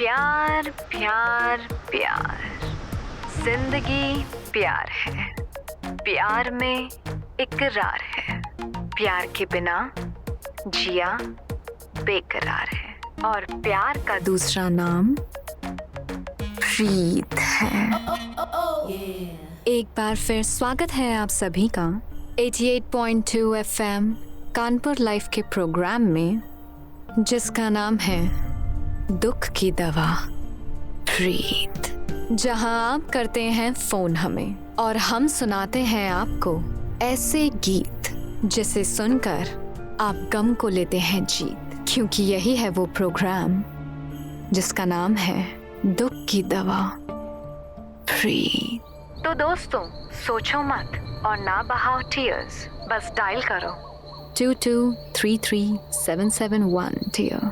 प्यार प्यार प्यार, जिंदगी प्यार है, प्यार में इकरार है, प्यार के बिना जिया बेकरार है, और प्यार का दूसरा नाम प्रीत है। एक बार फिर स्वागत है आप सभी का 88.2 FM कानपुर लाइव के प्रोग्राम में, जिसका नाम है दुख की दवा प्रीत, जहां आप करते हैं फोन हमें और हम सुनाते हैं आपको ऐसे गीत जिसे सुनकर आप गम को लेते हैं जीत, क्योंकि यही है वो प्रोग्राम जिसका नाम है दुख की दवा प्रीत। तो दोस्तों, सोचो मत और ना बहाओ टीयर्स, बस डायल करो 2233-771 डियर।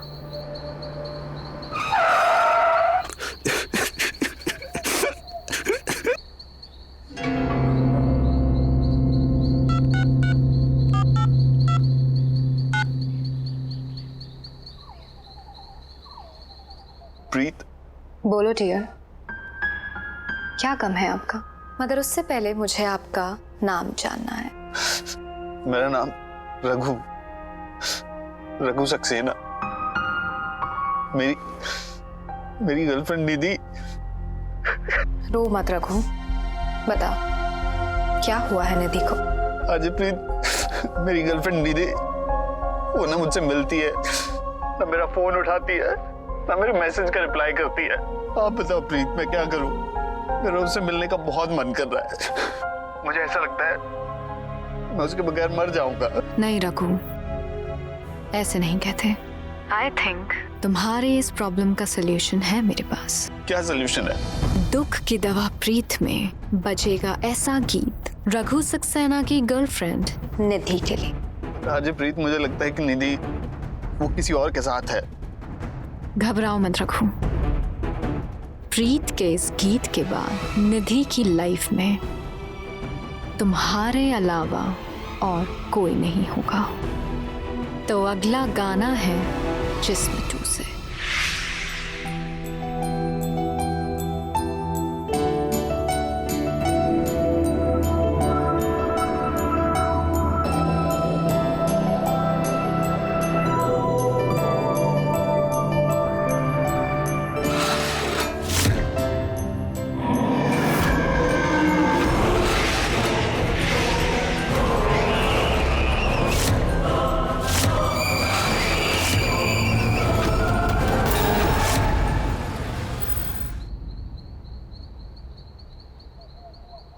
प्रीत, बोलो डियर, क्या गम है आपका? मगर उससे पहले मुझे आपका नाम जानना है। मेरा नाम रघु सक्सेना। मेरी गर्लफ्रेंड निधि। रो मत रघु, बताओ क्या हुआ है निधि को? आज प्रीत, मेरी गर्लफ्रेंड निधि, वो ना मुझसे मिलती है, ना मेरा फोन उठाती है, ना मेरे मैसेज का रिप्लाई करती है। आप बताओ प्रीत, मैं क्या करूं? मेरा उससे मिलने का बहुत मन कर रहा है। मुझे ऐसा लगता है मैं उसके बगैर मर जाऊंगा। नहीं रघु, ऐसे नहीं कहते। आई थिंक तुम्हारे इस प्रॉब्लम का सोल्यूशन है मेरे पास। क्या सोल्यूशन है? दुख की दवा प्रीत में बजेगा ऐसा गीत रघु सक्सेना की गर्लफ्रेंड निधि के लिए। आज प्रीत, मुझे लगता है कि निधि वो किसी और के साथ है। घबराओ मत रघु, प्रीत के इस गीत के बाद निधि की लाइफ में तुम्हारे अलावा और कोई नहीं होगा। तो अगला गाना है जिस्म 2 से।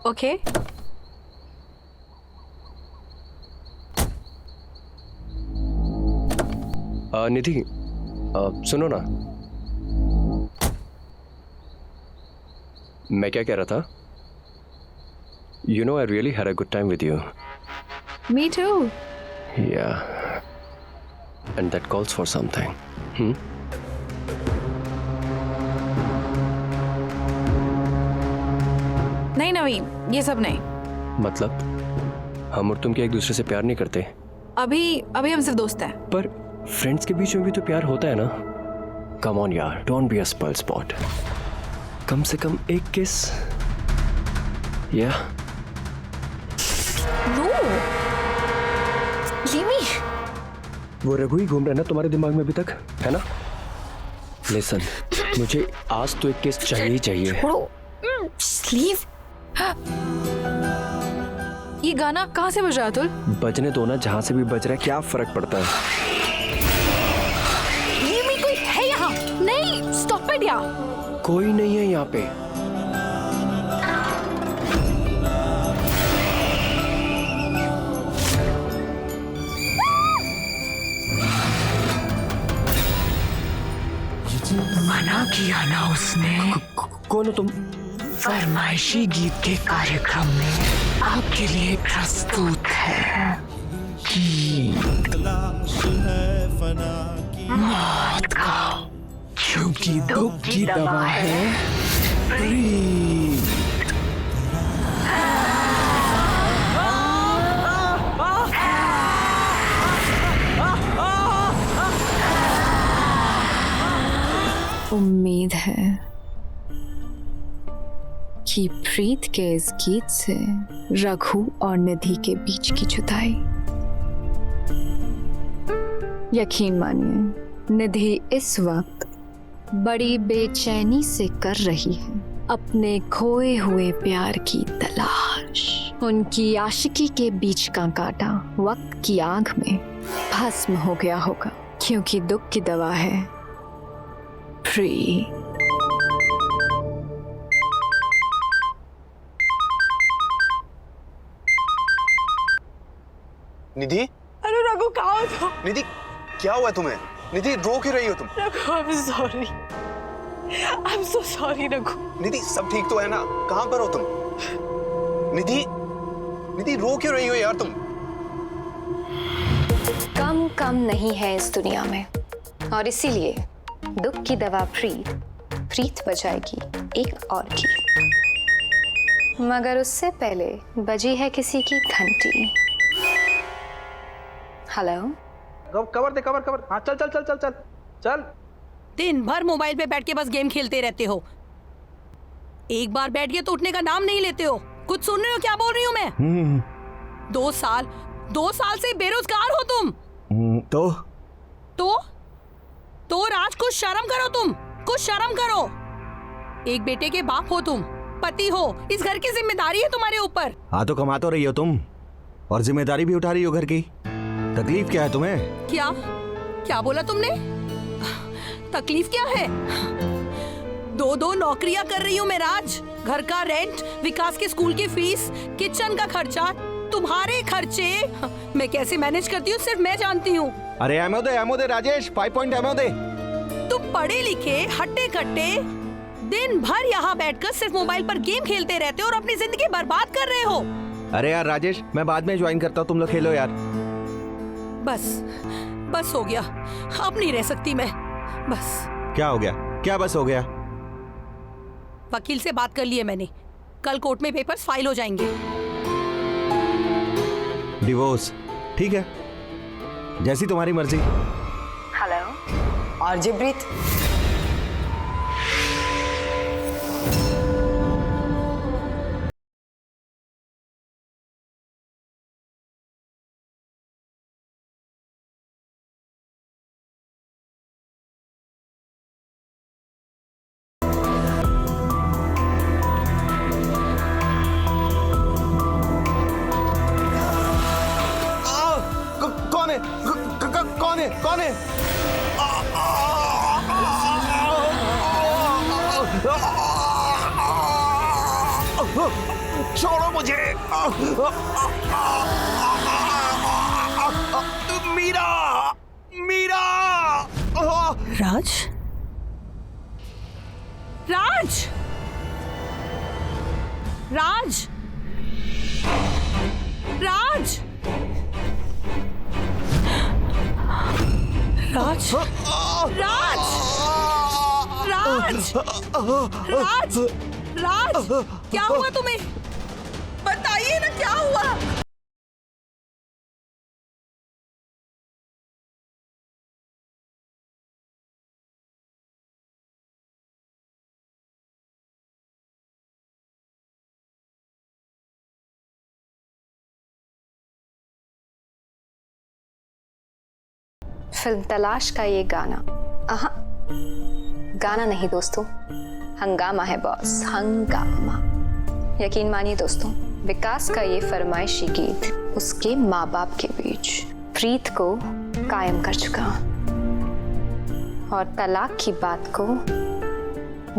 ओके, निधि, सुनो ना, मैं क्या कह रहा था? You know, I really had a good time with you. Me too. Yeah. And that calls for something. नहीं नवीन, ये सब नहीं। मतलब हम और तुम क्या एक दूसरे से प्यार नहीं करते? अभी हम सिर्फ दोस्त हैं। पर फ्रेंड्स के बीच में भी तो प्यार होता है ना। कम ऑन यार, don't be a spoil spot. कम से कम एक किस। या नो, लीव मी। वो रघु ही घूम रहा है ना तुम्हारे दिमाग में अभी तक, है ना? लिसन, मुझे आज तो एक किस चाहिए ही चाहिए। लीव। ये गाना कहाँ से बज रहा है अतुल? बजने दो ना, जहां से भी बज रहा है, क्या फर्क पड़ता है? लीव मी, कोई है यहाँ? नहीं, स्टॉप इट यार। कोई नहीं है यहाँ पे। मना किया ना उसने। कौन हो तुम? फरमाइशी गीत के कार्यक्रम में आपके लिए प्रस्तुत है गीत मौत का, क्योंकि दुख की दवा है प्रीत। उम्मीद है कि प्रीत के इस गीत से रघु और निधि के बीच की जुदाई, यकीन मानिए निधि इस वक्त बड़ी बेचैनी से कर रही है अपने खोए हुए प्यार की तलाश। उनकी आशिकी के बीच का कांटा वक्त की आग में भस्म हो गया होगा, क्योंकि दुख की दवा है प्रीत। निधि, अरे रघु कहाँ हो तुम? निधि क्या हुआ तुम्हें? निधि रो क्यों रही हो तुम? Raghu I am so sorry Raghu. Nidhi सब ठीक तो है ना? कहाँ पर हो तुम? निधि, निधि रो क्यों रही हो यार तुम? कम नहीं है इस दुनिया में, और इसीलिए दुख की दवा प्रीत बजाएगी एक और की। मगर उससे पहले बजी है किसी की घंटी। हेलो, कवर दे, कवर। हाँ चल। दिन भर मोबाइल पे बैठ के बस गेम खेलते रहते हो। एक बार बैठ गए तो उठने का नाम नहीं लेते हो। कुछ सुन रहे हो क्या बोल रही हूँ मैं? 2 साल से बेरोजगार हो तुम। तो राज कुछ शर्म करो, तुम कुछ शर्म करो। एक बेटे के बाप हो तुम, पति हो, इस घर की जिम्मेदारी है तुम्हारे ऊपर। हाँ तो कमा तो रही हो तुम और जिम्मेदारी भी उठा रही हो घर की। तकलीफ क्या है तुम्हें? क्या बोला तुमने? तकलीफ क्या है? 2 नौकरियां कर रही हूँ मैं राज। घर का रेंट, विकास के स्कूल की फीस, किचन का खर्चा, तुम्हारे खर्चे मैं कैसे मैनेज करती हूँ सिर्फ मैं जानती हूँ। अरे एमओ दे राजेश, 5 पॉइंट एमओ दे। तुम पढ़े लिखे हट्टे कट्टे दिन भर यहाँ बैठकर सिर्फ मोबाइल पर गेम खेलते रहते हो और अपनी जिंदगी बर्बाद कर रहे हो। अरे यार राजेश, मैं बाद में ज्वाइन करता हूँ, तुम लोग खेलो यार। बस हो गया, अब नहीं रह सकती मैं। बस। क्या हो गया? क्या बस हो गया? वकील से बात कर ली है मैंने, कल कोर्ट में पेपर्स फाइल हो जाएंगे। डिवोर्स? ठीक है, जैसी तुम्हारी मर्जी। हेलो आरजे प्रीत, कौन है? छोड़ो मुझे। मीरा। राज क्या हुआ तुम्हें? बताइए ना क्या हुआ? फिल्म तलाश का ये गाना, गाना नहीं दोस्तों, हंगामा है बॉस, हंगामा। यकीन मानिए दोस्तों, विकास का ये फरमाइशी गीत उसके माँ बाप के बीच प्रीत को कायम कर चुका और तलाक की बात को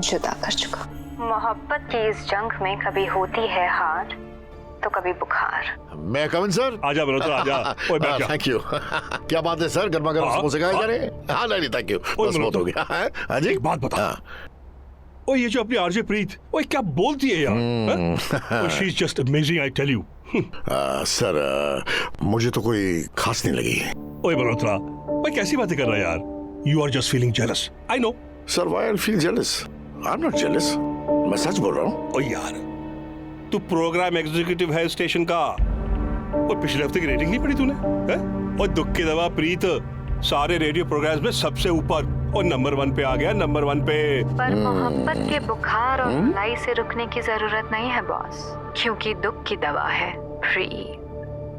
जुदा कर चुका। मोहब्बत की इस जंग में कभी होती है हार तो कभी बुखार। मैं कमन सर? आजा बलोत्रा आजा। Thank you. क्या बात है सर, गर्मा गर्म समोसे खाए जा रहे हैं? हाँ नहीं थैंक यू, बस बहुत हो गया। हाँ जी, एक बात बता। ओ ये जो अपनी आरजे प्रीत, ओए क्या बोलती है यार? She is just amazing, I tell you. Sir मुझे तो कोई खास नहीं लगी। ओए बलोत्रा, ओए कैसी बातें कर रहा है यार? You are just feeling jealous, I know. Sir why I feel jealous? I am not jealous, मैं सच बोल रहा हूँ। ओ यार, तू प्रोग्राम एग्जीक्यूटिव है स्टेशन का, और पिछले हफ्ते की रेटिंग नहीं पढ़ी तूने? और दुख की दवा प्रीत सारे रेडियो प्रोग्राम्स में सबसे ऊपर और नंबर 1 पे आ गया, नंबर 1 पे। पर मोहब्बत के बुखार और मलाई से रुकने की जरूरत नहीं है बॉस, क्योंकि दुख की दवा है प्रीत,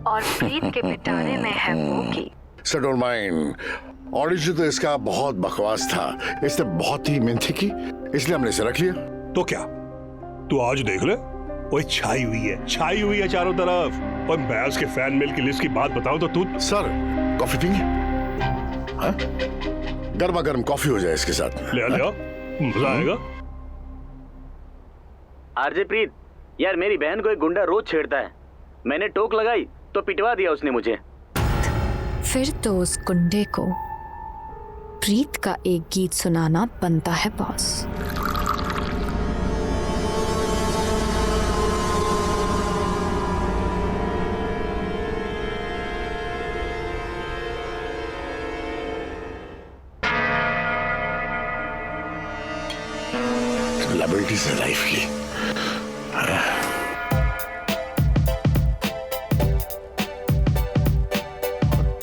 और प्रीत के मिटाने में है वो की। सर डोंट माइंड, ऑडिशन तो इसका बहुत बकवास था, इसने बहुत ही मेहनत की, इसलिए हमने इसे रख लिया। तो क्या तू आज देख ले, वो छाई हुई है चारों तरफ। और मैं उसके फैन मेल की लिस्ट की बात बताऊं तो तू। सर कॉफी पीएंगे? गर्मा गर्म कॉफी हो जाए इसके साथ। ले आओ, मजा आएगा। आरजे प्रीत, यार मेरी बहन को एक गुंडा रोज छेड़ता है, मैंने टोक लगाई तो पिटवा दिया उसने मुझे। फिर तो उस गुंडे को प्रीत का एक गीत सुनाना बनता है बॉस। लाइबिलिटी से लाइफ की।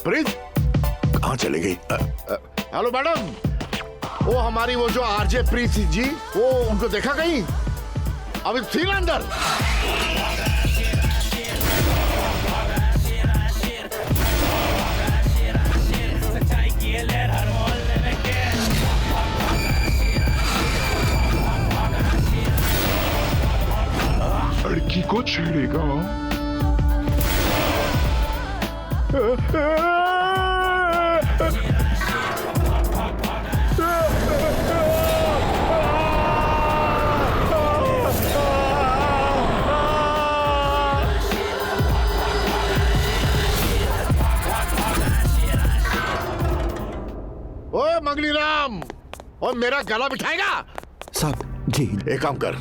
प्रीत कहाँ चली गई? हेलो मैडम, वो हमारी वो जो आरजे प्रीत जी, वो उनको देखा कहीं? अभी थी ना अंदर? लड़की को छेड़ेगा। ओए मंगली राम, और मेरा गला बिठाएगा? साहब जी। एक काम कर,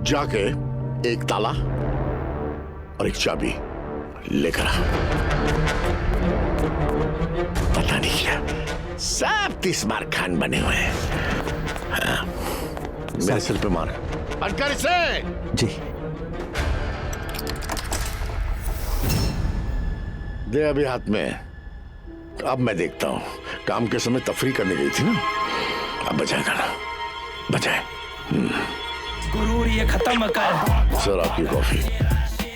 जाके एक ताला और एक चाबी लेकर आ। पता नहीं क्या सब 30 बार खान बने हुए हैं। हाँ, मेरे सिर पे मार। अनकर इसे। जी। दे अभी हाथ में। अब मैं देखता हूँ, काम के समय तफरी करने गई थी ना, अब बचाएगा ना? बचाए। गुरूर ये खत्म कर। सर आपकी कॉफी।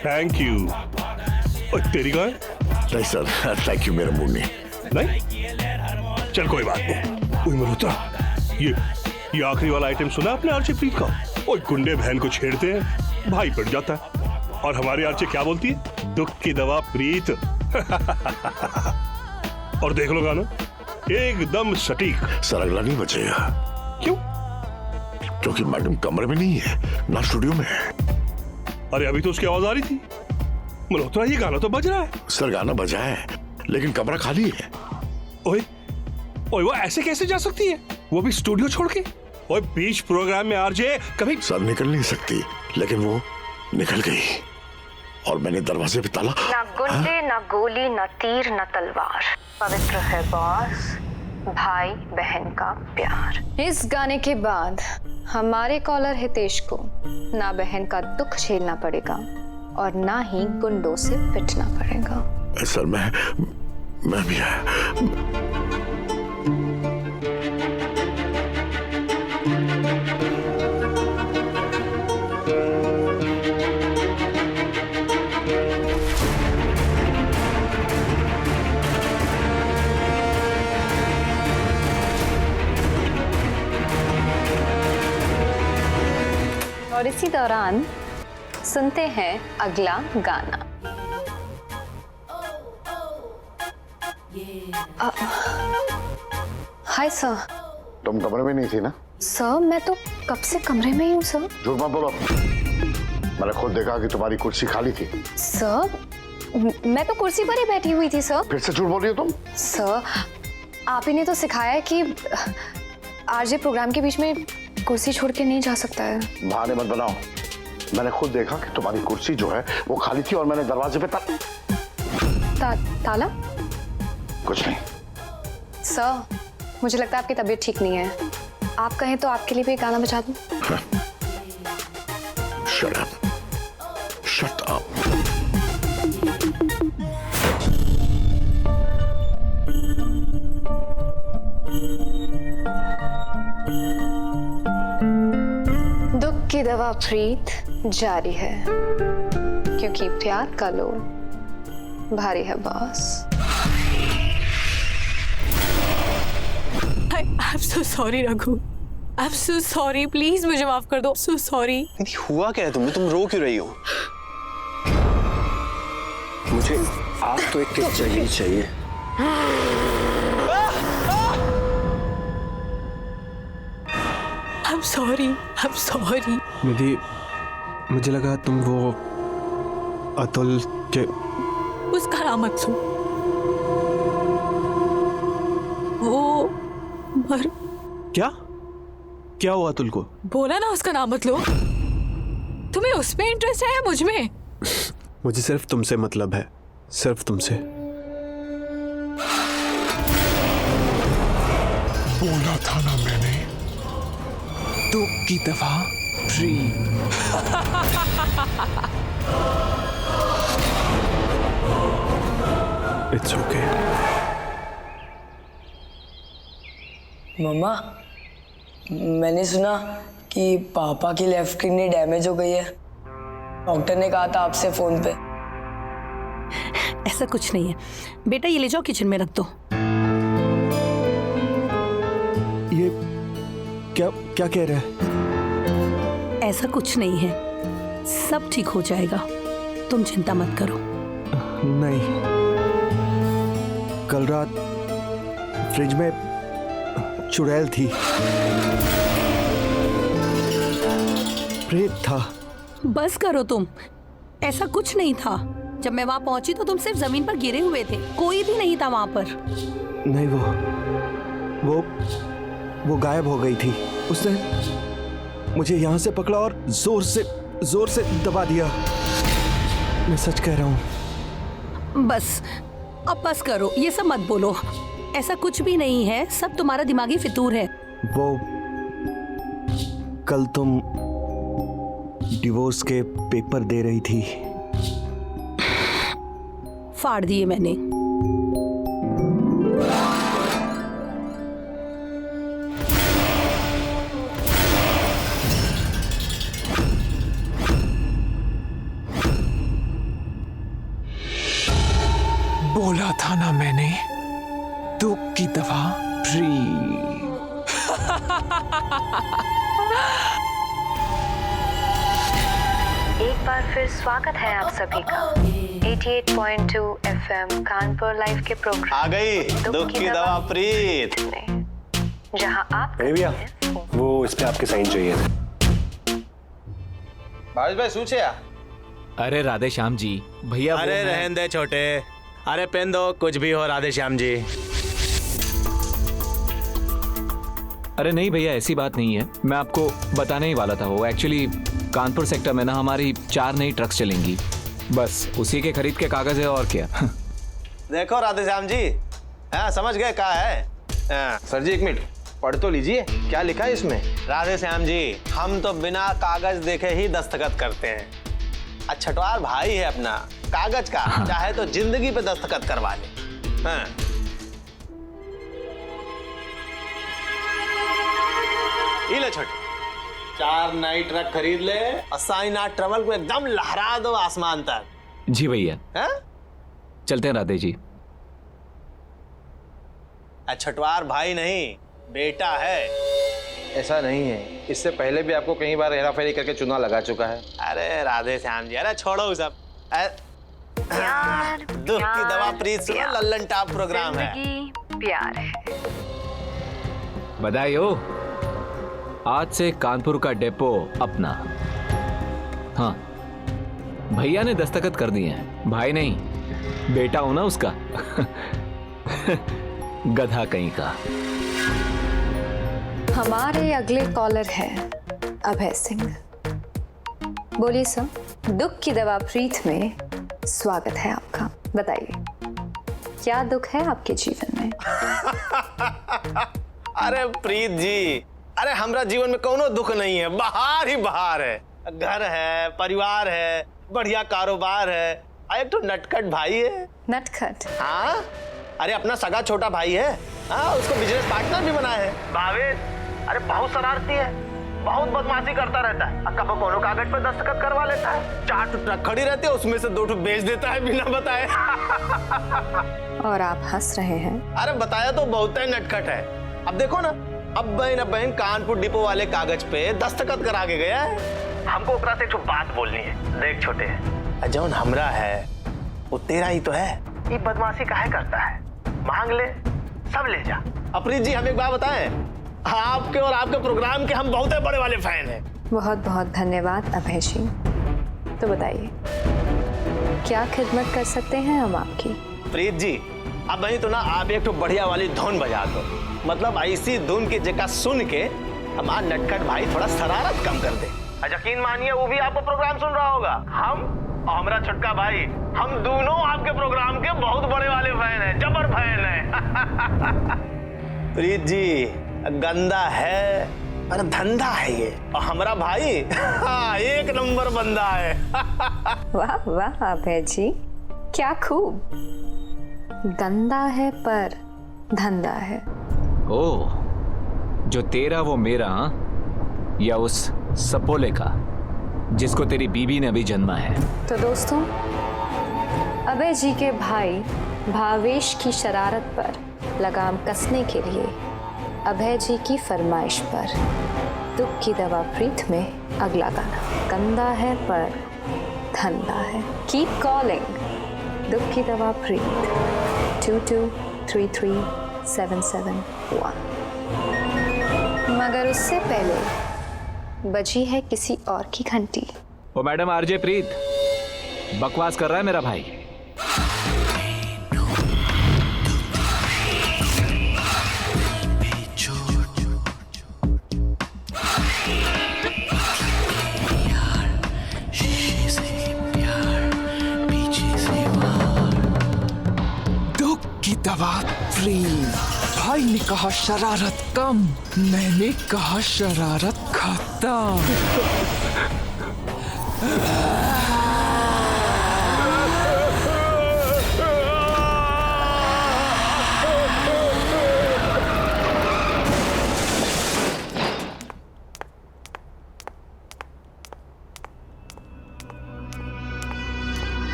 Thank you. और तेरी कहाँ है? नहीं सर, थैंक यू, मेरा मूड नहीं। चल कोई बात नहीं। कोई मल्होत्रा, ये आखिरी वाला आइटम सुना आपने आरजे प्रीत का? और गुंडे बहन को छेड़ते हैं, भाई पड़ जाता है, और हमारी आरजे क्या बोलती है? दुख की दवा प्रीत। और देख लो गाना एकदम सटीक। सर अगला नहीं बचेगा। क्यों? क्योंकि मैडम कमरे में नहीं है, ना स्टूडियो में है। अरे अभी तो उसकी आवाज आ रही थी। मल्होत्रा ये गाना तो बज रहा है। सर गाना बजा है, लेकिन कमरा खाली है। ओए वो ऐसे कैसे जा सकती है, वो भी स्टूडियो छोड़ के? ओए बीच प्रोग्राम में आरजे कभी। सर निकल नहीं सकती, लेकिन वो निकल गई, और मैंने दरवाजे पे ताला। ना गुंडे, ना गोली, ना तीर, ना तलवार, पवित्र है बॉस भाई बहन का प्यार। इस गाने के बाद हमारे कॉलर हितेश को ना बहन का दुख झेलना पड़ेगा और ना ही गुंडों से पिटना पड़ेगा। सर मैं भी और इसी दौरान सुनते हैं अगला गाना। Hi sir. तुम कमरे में नहीं थी ना? सर मैं तो कब से कमरे में ही हूँ सर। झूठ मत बोलो, मैंने खुद देखा कि तुम्हारी कुर्सी खाली थी। सर मैं तो कुर्सी पर ही बैठी हुई थी सर। फिर से झूठ बोल रही हो तुम? सर आप ही ने तो सिखाया है कि आरजे प्रोग्राम के बीच में कुर्सी छोड़ के नहीं जा सकता है। बहाने मत बनाओ, मैंने खुद देखा कि तुम्हारी कुर्सी जो है वो खाली थी, और मैंने दरवाजे पे ताला? कुछ नहीं। सर मुझे लगता है आपकी तबीयत ठीक नहीं है, आप कहें तो आपके लिए भी गाना बजा दूं? Shut up. Shut up. की दवा प्रीत जारी है, क्योंकि प्यार का लोड भारी है boss. I'm so sorry Raghu, I'm so sorry, please मुझे माफ कर दो, so sorry। हुआ क्या है तुम्हें? तुम रो क्यों रही हो? मुझे आप तो एक किस चाहिए चाहिए। I'm sorry, I'm sorry। निधि, मुझे लगा तुम वो अतुल के। उसका नाम मत लो, वो मर। क्या हुआ अतुल को? बोला ना उसका नाम मत लो। तुम्हें उसमें इंटरेस्ट है या मुझ में? मुझे सिर्फ तुमसे मतलब है, सिर्फ तुमसे। बोला था ना मैंने, दुख की दवा प्रीत। It's okay. मम्मा, मैंने सुना कि पापा की लेफ्ट किडनी डैमेज हो गई है। डॉक्टर ने कहा था आपसे फोन पे। ऐसा कुछ नहीं है बेटा, ये ले जाओ किचन में रख दो। ये क्या कह रहा है? ऐसा कुछ नहीं है, सब ठीक हो जाएगा, तुम चिंता मत करो। नहीं, कल रात फ्रिज में चुड़ैल थी, प्रेत था। बस करो तुम, ऐसा कुछ नहीं था। जब मैं वहां पहुंची तो तुम सिर्फ जमीन पर गिरे हुए थे, कोई भी नहीं था वहां पर। नहीं, वो गायब हो गई थी। उसने मुझे यहां से पकड़ा और जोर से दबा दिया। मैं सच कह रहा हूं। बस अब बस करो, ये सब मत बोलो। ऐसा कुछ भी नहीं है, सब तुम्हारा दिमागी फितूर है। वो कल तुम डिवोर्स के पेपर दे रही थी। फाड़ दिए मैंने। बोला था ना मैंने, दुख की दवा प्रीत। एक बार फिर स्वागत है आप सभी का 88.2 FM कानपुर लाइव के प्रोग्राम आ गई दुख की दवा प्रीत, जहां आप भैया वो इस पे आपके साइन चाहिए। भावेश भाई सूचे। अरे राधे श्याम जी भैया। अरे रहने दे छोटे, अरे पेन दो, कुछ भी हो राधे श्याम जी। अरे नहीं भैया, ऐसी बात नहीं है, मैं आपको बताने ही वाला था। वो एक्चुअली कानपुर सेक्टर में ना हमारी 4 नई ट्रक्स चलेंगी, बस उसी के खरीद के कागज है और क्या। देखो राधे श्याम जी, हाँ समझ गए क्या है। सर जी एक मिनट पढ़ तो लीजिए, क्या लिखा है इसमें? राधे श्याम जी, हम तो बिना कागज देखे ही दस्तखत करते हैं। छठवार भाई है अपना, कागज का चाहे तो जिंदगी पे दस्तखत करवा ले। हाँ। ले छोटे, 4 नई ट्रक खरीद ले और साईनाथ ट्रैवल को एकदम लहरा दो आसमान तक। जी भैया। चलते हैं राधे जी। छठवार भाई नहीं, बेटा है। ऐसा नहीं है, इससे पहले भी आपको कई बार हेराफेरी करके चुना लगा चुका है। अरे राधे श्याम जी, अरे छोड़ो सब। दुख की दवा प्रीत सुनो, लल्लन टॉप प्रोग्राम है। प्यार है। बधाई हो, आज से कानपुर का डेपो अपना। हाँ, भैया ने दस्तखत कर दिए हैं, भाई नहीं, बेटा हो ना उसका। गधा कहीं का। हमारे अगले कॉलर है अभय सिंह। बोलिए सर, दुख की दवा प्रीत में स्वागत है आपका। बताइए क्या दुख है आपके जीवन में? अरे प्रीत जी, अरे हमारा जीवन में कोनो दुख नहीं है, बहार ही बहार है। घर है, परिवार है, बढ़िया कारोबार है, एक तो नटखट भाई है। नटखट? हाँ, अरे अपना सगा छोटा भाई है। हाँ, उसको बिजनेस पार्टनर भी बना है। भावेश, अरे बहुत शरारती है। बहुत बदमाशी करता रहता है। कब कोनो कागज पे दस्तखत करवा लेता है, 4 ट्रक खड़ी रहती है, उसमें से 2 बेच देता है बिना बताए। और आप हंस रहे हैं? अरे बताया तो बहुत ही नटखट है। अब देखो ना, अब बहन कानपुर डिपो वाले कागज पे दस्तखत करा के गया है। हमको ओकरा से एक बात बोलनी है। देख छोटे, जौन हमरा है वो तेरा ही तो है। ये बदमाशी काहे करता है? मांग ले, सब ले जा। अप्रीत जी, हम एक बात बताएं, आपके और आपके प्रोग्राम के हम बहुत बड़े वाले फैन हैं। बहुत बहुत धन्यवाद अभय जी। तो बताइए, क्या खिदमत कर सकते हैं हम आपकी? प्रीत जी, अब वही तो ना, आप एक तो बढ़िया वाली धुन बजा दो। मतलब ऐसी धुन की जगह सुन के हमारा नटखट भाई थोड़ा शरारत कम कर दे। यकीन मानिए, वो भी आपका प्रोग्राम सुन रहा होगा। हम और हमारा छोटका भाई, हम दोनों आपके प्रोग्राम के बहुत बड़े वाले फैन हैं, जबर फैन हैं। प्रीत जी, गंदा है पर धंधा है ये, और हमारा भाई एक नंबर बंदा है। वाह वाह अभय जी, क्या खूब। गंदा है पर धंधा है। ओह, जो तेरा वो मेरा, या उस सपोले का जिसको तेरी बीबी ने अभी जन्मा है। तो दोस्तों, अभय जी के भाई भावेश की शरारत पर लगाम कसने के लिए अभय जी की फरमाइश पर दुख की दवा प्रीत में अगला गाना, गंदा है पर धंधा है। कीप कॉलिंग दुख की दवा प्रीत 22333771। मगर उससे पहले बजी है किसी और की घंटी। ओ मैडम आरजे प्रीत, बकवास कर रहा है मेरा भाई। दुख की दवा प्रीत। भाई ने कहा शरारत कम, मैंने कहा शरारत खत्म।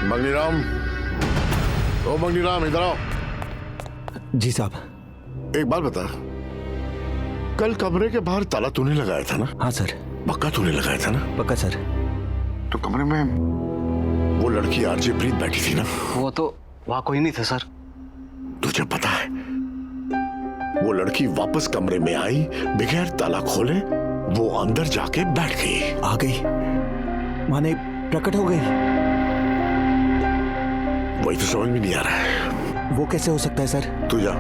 मंगनीराम, ओ मंगनीराम, इधर आओ। जी साहब। एक बात बता, कल कमरे के बाहर ताला तूने लगाया था ना? हाँ सर। पक्का तूने लगाया था ना? पक्का सर। तो कमरे में वो लड़की आरजे प्रीत बैठी थी ना? वो तो वहां कोई नहीं था सर। तुझे पता है, वो लड़की वापस कमरे में आई, बगैर ताला खोले वो अंदर जाके बैठ गई। आ गई माने प्रकट हो गई। वही तो समझ में नहीं आ रहा है। वो कैसे हो सकता है सर? तू जा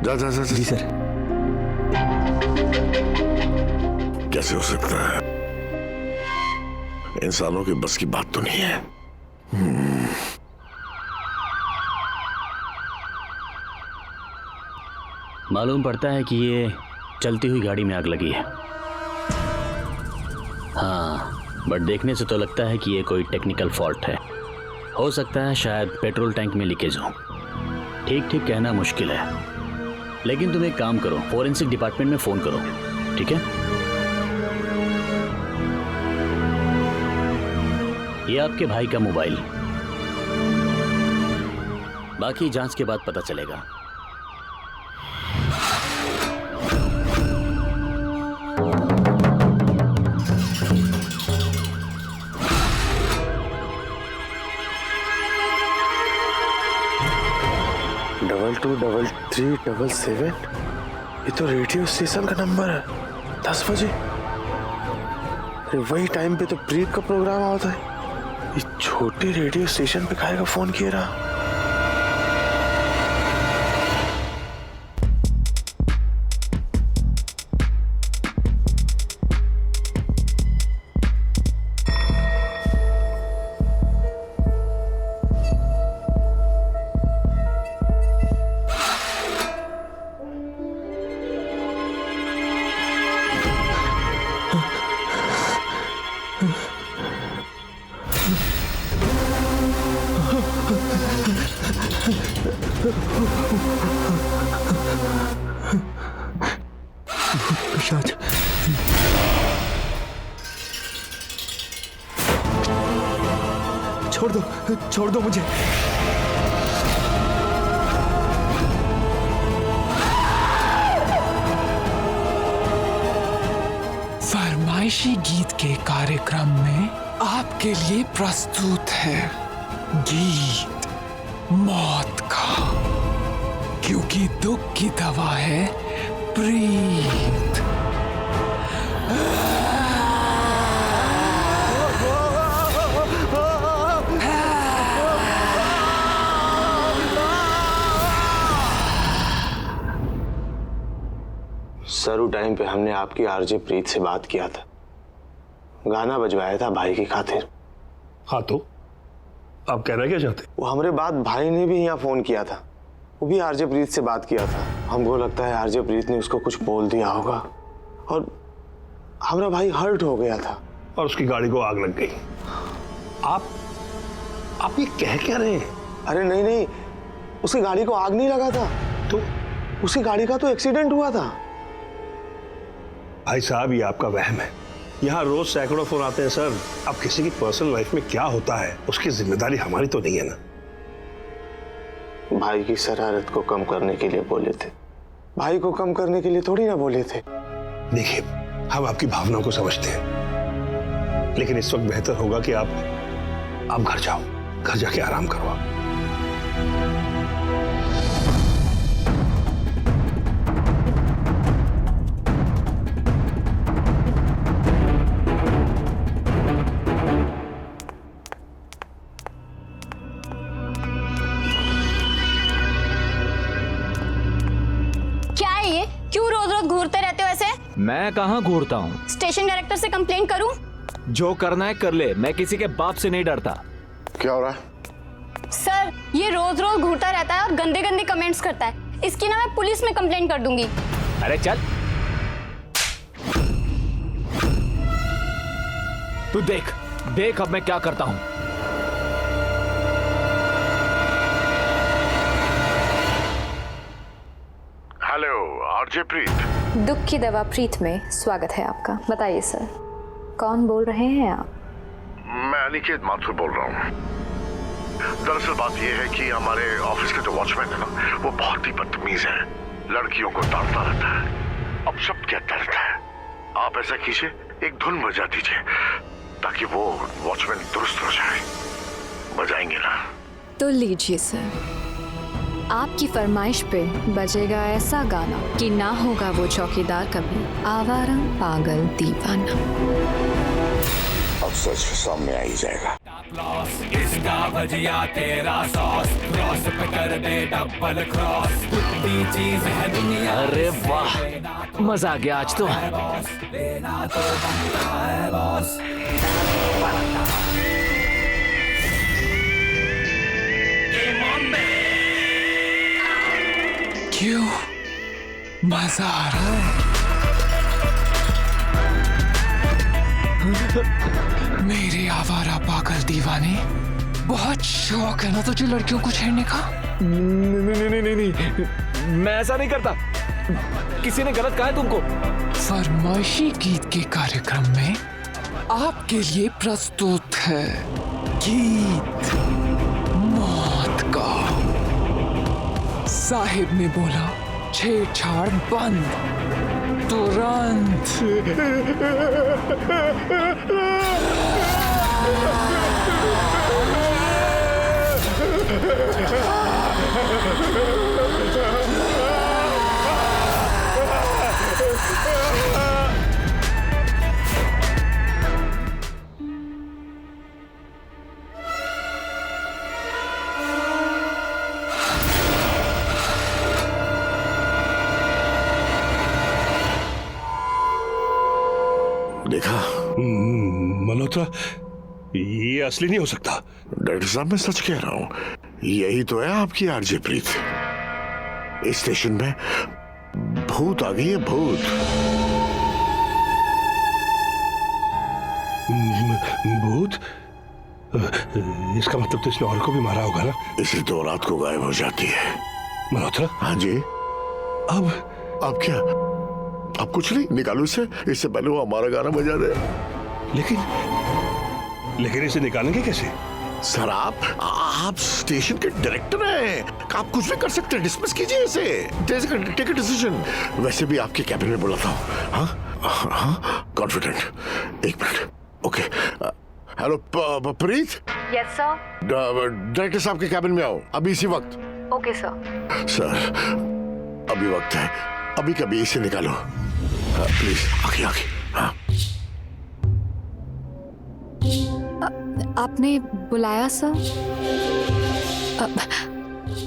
जा जा जा। जी सर। कैसे हो सकता है? इंसानों के बस की बात तो नहीं है। मालूम पड़ता है कि ये चलती हुई गाड़ी में आग लगी है। हाँ, बट देखने से तो लगता है कि ये कोई टेक्निकल फॉल्ट है। हो सकता है शायद पेट्रोल टैंक में लीकेज हो। ठीक ठीक कहना मुश्किल है, लेकिन तुम एक काम करो, फोरेंसिक डिपार्टमेंट में फोन करो, ठीक है? ये आपके भाई का मोबाइल, बाकी जांच के बाद पता चलेगा। डबल 23377। ये तो रेडियो स्टेशन का नंबर है। 10 बजे। अरे वही टाइम पे तो प्रीत का प्रोग्राम आता है। ये छोटे रेडियो स्टेशन पे काहे का फोन किया रहा? पिशाच। छोड़ दो मुझे। फरमाइशी गीत के कार्यक्रम में आपके लिए प्रस्तुत है गीत मौत का, क्योंकि दुख की दवा है प्रीत। सरू टाइम पे हमने आपकी आरजे प्रीत से बात किया था, गाना बजवाया था भाई की खातिर। हाँ तो आप कहना क्या चाहते? वो हमारे बाद भाई ने भी यहाँ फोन किया था, वो भी आरजे प्रीत से बात किया था। हमको लगता है आरजे प्रीत ने उसको कुछ बोल दिया होगा और हमारा भाई हर्ट हो गया था और उसकी गाड़ी को आग लग गई। आप ये कह क्या रहे हैं? अरे नहीं, उसकी गाड़ी को आग नहीं लगा था, तो उसकी गाड़ी का तो एक्सीडेंट हुआ था। भाई साहब ये आपका वहम है। यहाँ रोज सैकड़ों फोन आते हैं सर। अब किसी की पर्सनल लाइफ में क्या होता है उसकी जिम्मेदारी हमारी तो नहीं है ना। भाई की शरारत को कम करने के लिए बोले थे, भाई को कम करने के लिए थोड़ी ना बोले थे। देखिए हम आपकी भावनाओं को समझते हैं, लेकिन इस वक्त बेहतर होगा कि आप घर जाओ, घर जाके आराम करो। घूरते रहते हो ऐसे? मैं कहाँ घूरता हूँ? स्टेशन डायरेक्टर से कंप्लेन करूँ? जो करना है कर ले, मैं किसी के बाप से नहीं डरता। क्या हो रहा है? सर ये रोज रोज घूरता रहता है और गंदे गंदे कमेंट्स करता है, इसकी ना मैं पुलिस में कंप्लेन कर दूंगी। अरे चल, तू देख अब मैं क्या करता हूँ। हेलो आरजे प्रीत। दुख की दवा प्रीत में स्वागत है आपका। बताइए सर, कौन बोल रहे हैं आप? मैं अनिकेत माथुर बोल रहा हूँ। दरअसल बात यह है कि हमारे ऑफिस का जो वॉचमैन है ना, वो बहुत ही बदतमीज है, लड़कियों को डांटता रहता है, अब सब कहता रहता है। आप ऐसा कीजिए, एक धुन बजा दीजिए ताकि वो वॉचमैन दुरुस्त हो जाए। बजाएंगे ना? तो लीजिए सर, आपकी फरमाइश पे बजेगा ऐसा गाना कि ना होगा वो चौकीदार कभी आवारा पागल दीवाना। अब सच सामने आ ही जाएगा। इसका भजिया तेरा सॉस, क्रॉस पे कर दे डबल क्रॉस, इतनी चीज है दुनिया। अरे वाह, मजा आ गया आज तो। लेना तो बनता है बॉस। क्यों मजा आ रहा है? मेरे आवारा पागल दीवाने, बहुत शौक है ना तुझे लड़कियों को छेड़ने का? नहीं, मैं ऐसा नहीं करता। किसी ने गलत कहा है तुमको। फरमाइशी गीत के कार्यक्रम में आपके लिए प्रस्तुत है गीत मौत का। साहिब ने बोला छेड़छाड़ बंद तुरंत। देखा मल्होत्रा, ये असली नहीं हो सकता। डॉक्टर साहब मैं सच कह रहा हूँ, यही तो है आपकी आरजे प्रीत। इस स्टेशन में भूत आ गई है, भूत। भूत? इसका मतलब तो इसने और को भी मारा होगा ना? इसी तो रात को गायब हो जाती है। मल्होत्रा? हाँ जी। अब क्या? अब कुछ नहीं, निकालो इसे, इससे पहले वो हमारा गाना बजा दे। लेकिन इसे निकालेंगे कैसे? सर आप स्टेशन के डायरेक्टर हैं, आप कुछ भी कर सकते हैं, डिसमिस कीजिए इसे, टेक अ डिसीजन। वैसे भी आपके कैबिन में बुलाता हूँ। हाँ कॉन्फिडेंट। एक minute. Okay hello Preet. Yes sir. Director साहब के कैबिन में आओ अभी इसी वक्त। Okay sir. सर अभी वक्त है, अभी कभी इसे निकालो प्लीज। आगे हाँ। आपने बुलाया सर?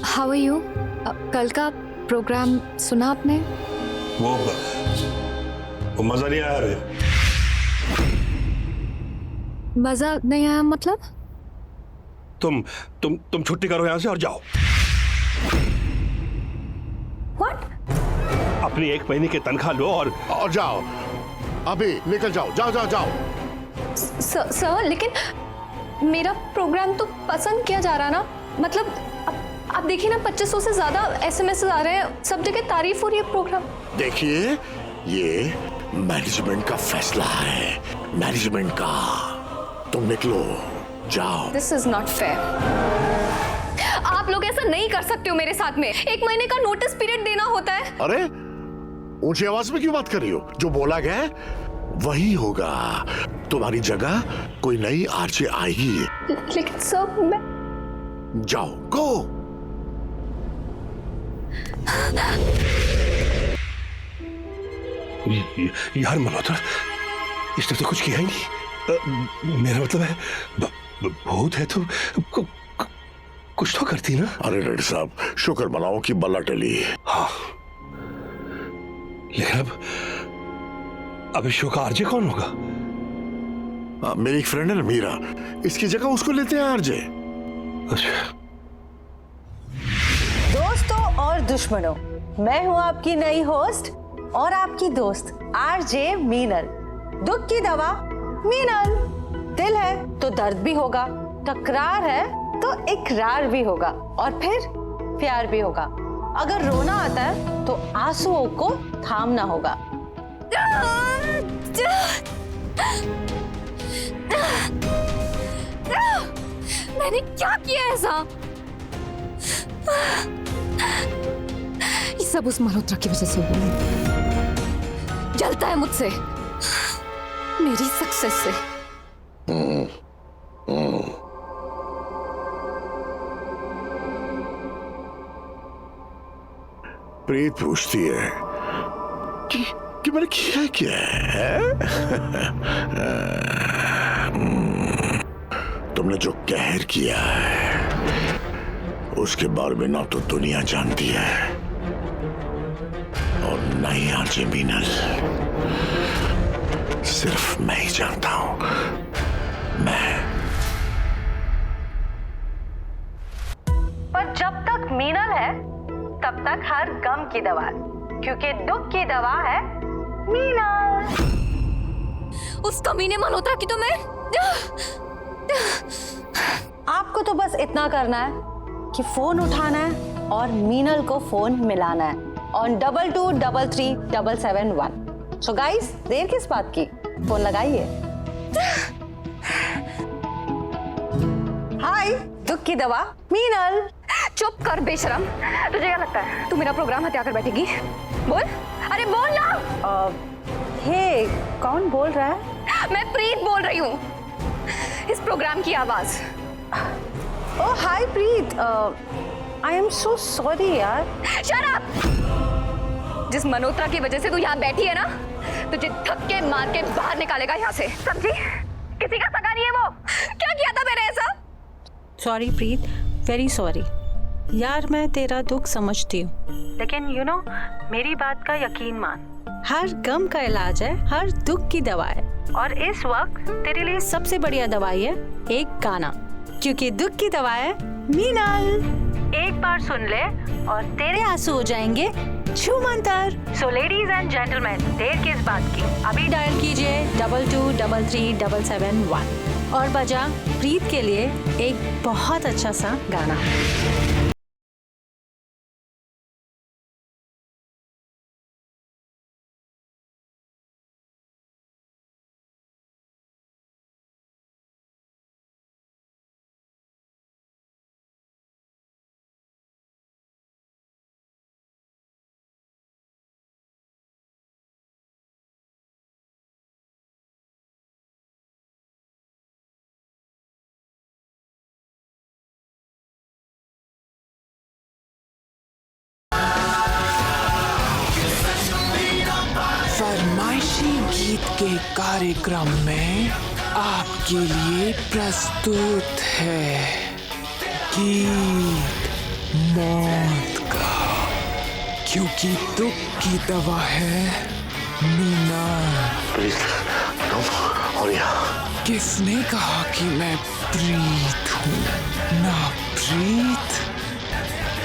How are you? कल का प्रोग्राम सुना आपने? वो मजा नहीं आया रे। मजा नहीं आया मतलब? तुम छुट्टी करो यहाँ से और जाओ। What? अपनी 1 महीने की तनख्वाह लो और जाओ, अभी निकल जाओ, जाओ। सर लेकिन मेरा प्रोग्राम तो पसंद किया जा रहा ना, मतलब आप देखिए ना 2500 से ज्यादा SMS आ रहे हैं, सब जगह तारीफ हो रही है प्रोग्राम। देखिए ये मैनेजमेंट का फैसला है, मैनेजमेंट का। तुम निकलो, जाओ। This is not fair. आप लोग ऐसा नहीं कर सकते हो मेरे साथ में, 1 महीने का नोटिस पीरियड देना होता है। अरे ऊंची आवाज में क्यों बात कर रही हो? जो बोला गया वही होगा। तुम्हारी जगह कोई नई आरजे आएगी। लेकिन सर मैं... जाओ, गो। यार मल्होत्रा, इसने तो कुछ किया ही नहीं। मेरा मतलब है भूत है तो कुछ तो करती ना। अरे डॉक्टर साहब, शुक्र मनाओ कि बल्ला टली। हाँ, लेकिन अब इस शो का आरजे कौन होगा? मेरी एक फ्रेंड है ना मीरा, इसकी जगह उसको लेते हैं आरजे। अच्छा। दोस्तों और दुश्मनों, मैं हूं आपकी नई होस्ट और आपकी दोस्त आरजे मीनल। दुख की दवा मीनल। दिल है तो दर्द भी होगा, तकरार है तो इकरार भी होगा, और फिर प्यार भी होगा। अगर रोना आता है तो आंसुओं को थामना होगा। मैंने क्या किया ऐसा? ये सब उस मल्होत्रा की वजह से हुआ। जलता है मुझसे, मेरी सक्सेस से। प्रीत पूछती है कि मैंने किया क्या है? तुमने जो कहर किया है उसके बारे में ना तो दुनिया जानती है और ना ही आरजे मीनल। सिर्फ मैं ही जानता हूं। पर जब तक मीनल है तब तक हर गम की दवा, क्योंकि दुख की दवा है मीनल। उस कमीने मल्होत्रा की तो मैं... आपको तो बस इतना करना है कि फोन उठाना है और मीनल को फोन मिलाना है ऑन 22233771। सो गाइस, देर किस बात की, फोन लगाइए। हाय, दुख की दवा मीनल। चुप कर बेशरम, तुझे क्या लगता है तू मेरा प्रोग्राम हत्या कर बैठेगी? बोल, अरे बोल ना। हे, कौन बोल रहा है? मैं प्रीत बोल रही हूँ, इस प्रोग्राम की आवाज। ओह हाय प्रीत, आई एम सो सॉरी यार। Shut up. जिस मल्होत्रा की वजह से तू यहाँ बैठी है ना, तुझे धक्के मार के बाहर निकालेगा यहाँ से, समझी? किसी का सगा नहीं है वो। क्या किया था मैंने ऐसा? सॉरी प्रीत, वेरी सॉरी यार। मैं तेरा दुख समझती हूँ, लेकिन यू नो, मेरी बात का यकीन मान। हर गम का इलाज है, हर दुख की दवा है, और इस वक्त तेरे लिए सबसे बढ़िया दवाई है एक गाना, क्योंकि दुख की दवा है मीनल। एक बार सुन ले और तेरे आंसू हो जाएंगे छूमंतर। सो लेडीज एंड जेंटलमैन, देर किस बात की, अभी डायल कीजिए 22233771। और बजा प्रीत के लिए एक बहुत अच्छा सा गाना। फरमाइशी गीत के कार्यक्रम में आपके लिए प्रस्तुत है गीत मौत का, क्योंकि दुख की दवा है मीना। किसने कहा कि मैं प्रीत हूँ? ना प्रीत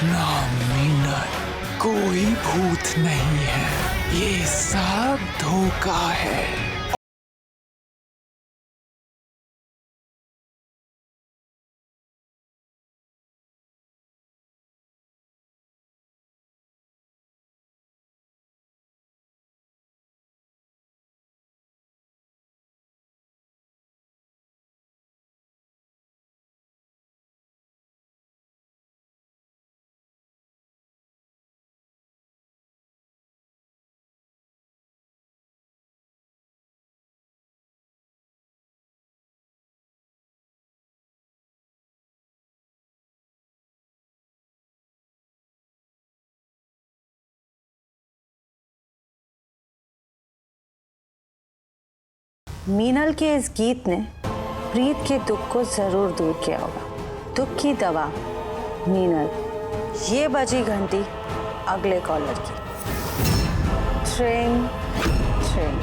ना मीना, कोई भूत नहीं है, ये सब धोखा है। मीनल के इस गीत ने प्रीत के दुख को जरूर दूर किया होगा। दुख की दवा मीनल। ये बजी घंटी अगले कॉलर की। Train train.